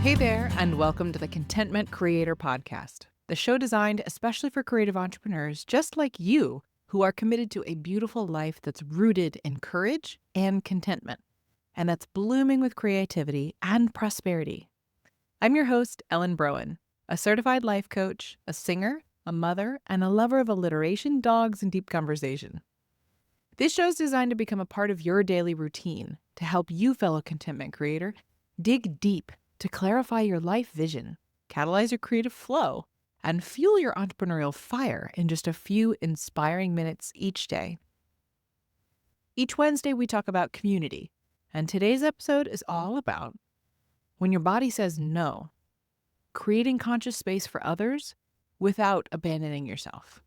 Hey there, and welcome to the Contentment Creator Podcast, the show designed especially for creative entrepreneurs just like you who are committed to a beautiful life that's rooted in courage and contentment, and that's blooming with creativity and prosperity. I'm your host, Ellen Broen, a certified life coach, a singer, a mother, and a lover of alliteration, dogs, and deep conversation. This show is designed to become a part of your daily routine to help you, fellow contentment creator, dig deep to clarify your life vision, catalyze your creative flow, and fuel your entrepreneurial fire in just a few inspiring minutes each day. Each Wednesday, we talk about community, and today's episode is all about when your body says no, creating conscious space for others without abandoning yourself.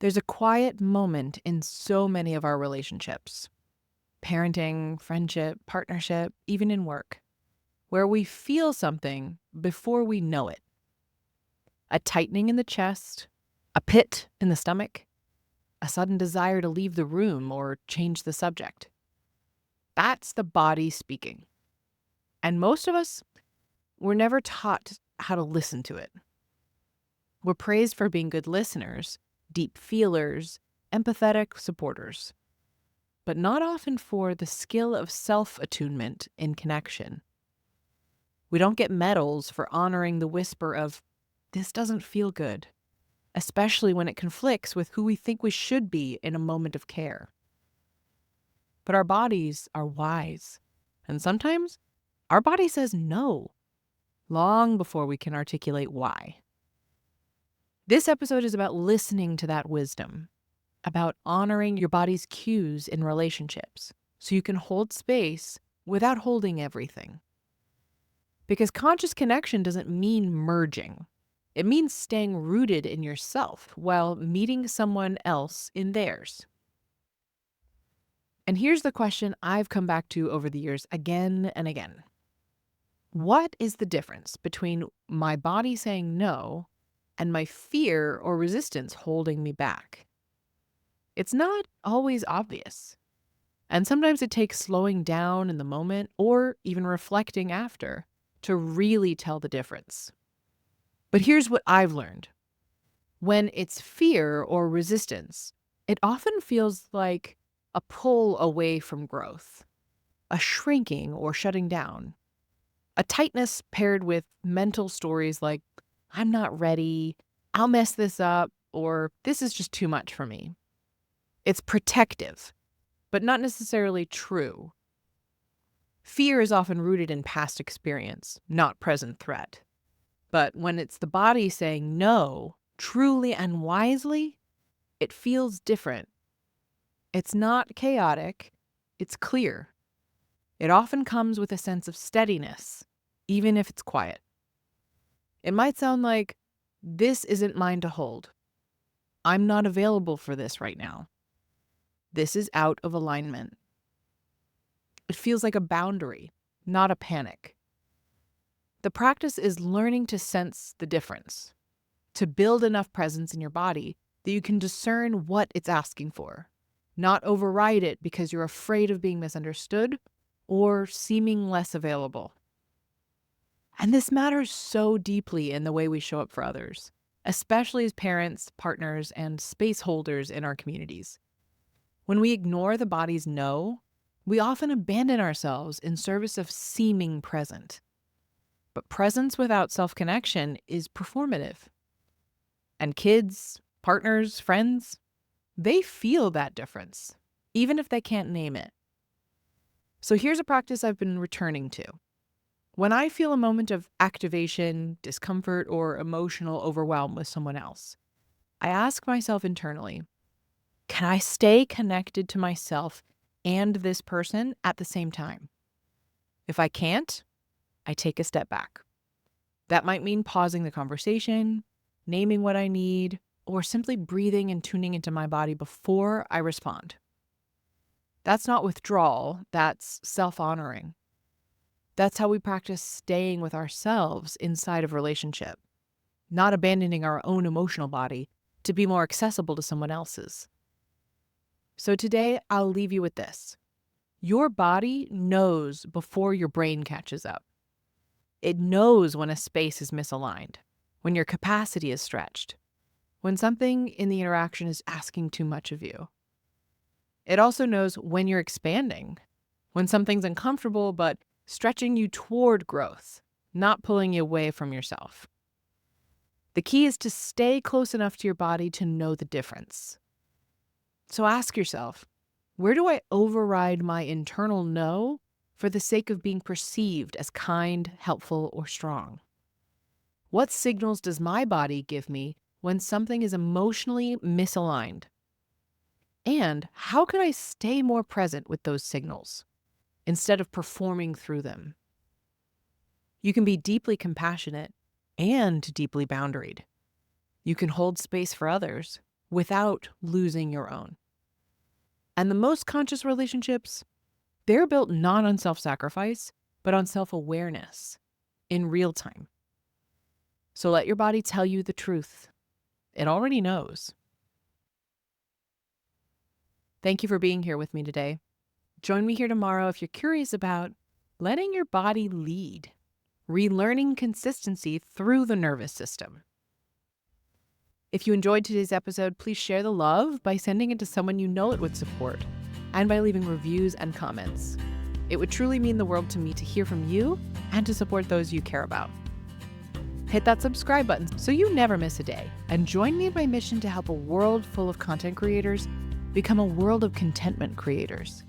There's a quiet moment in so many of our relationships, parenting, friendship, partnership, even in work, where we feel something before we know it. A tightening in the chest, a pit in the stomach, a sudden desire to leave the room or change the subject. That's the body speaking. And most of us, we're never taught how to listen to it. We're praised for being good listeners, deep feelers, empathetic supporters, but not often for the skill of self-attunement in connection. We don't get medals for honoring the whisper of, "This doesn't feel good," especially when it conflicts with who we think we should be in a moment of care. But our bodies are wise, and sometimes our body says no, long before we can articulate why. This episode is about listening to that wisdom, about honoring your body's cues in relationships so you can hold space without holding everything. Because conscious connection doesn't mean merging. It means staying rooted in yourself while meeting someone else in theirs. And here's the question I've come back to over the years again and again. What is the difference between my body saying no and my fear or resistance holding me back? It's not always obvious. And sometimes it takes slowing down in the moment or even reflecting after to really tell the difference. But here's what I've learned. When it's fear or resistance, it often feels like a pull away from growth, a shrinking or shutting down, a tightness paired with mental stories like, "I'm not ready," "I'll mess this up," or "this is just too much for me." It's protective, but not necessarily true. Fear is often rooted in past experience, not present threat. But when it's the body saying no, truly and wisely, it feels different. It's not chaotic, it's clear. It often comes with a sense of steadiness, even if it's quiet. It might sound like, "This isn't mine to hold. I'm not available for this right now. This is out of alignment." It feels like a boundary, not a panic. The practice is learning to sense the difference, to build enough presence in your body that you can discern what it's asking for, not override it because you're afraid of being misunderstood or seeming less available. And this matters so deeply in the way we show up for others, especially as parents, partners, and space holders in our communities. When we ignore the body's no, we often abandon ourselves in service of seeming present. But presence without self-connection is performative. And kids, partners, friends, they feel that difference, even if they can't name it. So here's a practice I've been returning to. When I feel a moment of activation, discomfort, or emotional overwhelm with someone else, I ask myself internally, can I stay connected to myself and this person at the same time? If I can't, I take a step back. That might mean pausing the conversation, naming what I need, or simply breathing and tuning into my body before I respond. That's not withdrawal, that's self-honoring. That's how we practice staying with ourselves inside of relationship, not abandoning our own emotional body to be more accessible to someone else's. So today, I'll leave you with this. Your body knows before your brain catches up. It knows when a space is misaligned, when your capacity is stretched, when something in the interaction is asking too much of you. It also knows when you're expanding, when something's uncomfortable but stretching you toward growth, not pulling you away from yourself. The key is to stay close enough to your body to know the difference. So ask yourself, where do I override my internal no for the sake of being perceived as kind, helpful, or strong? What signals does my body give me when something is emotionally misaligned? And how can I stay more present with those signals instead of performing through them? You can be deeply compassionate and deeply boundaried. You can hold space for others without losing your own. And the most conscious relationships, they're built not on self-sacrifice, but on self-awareness in real time. So let your body tell you the truth. It already knows. Thank you for being here with me today. Join me here tomorrow if you're curious about letting your body lead, relearning consistency through the nervous system. If you enjoyed today's episode, please share the love by sending it to someone you know it would support and by leaving reviews and comments. It would truly mean the world to me to hear from you and to support those you care about. Hit that subscribe button so you never miss a day, and join me in my mission to help a world full of content creators become a world of contentment creators.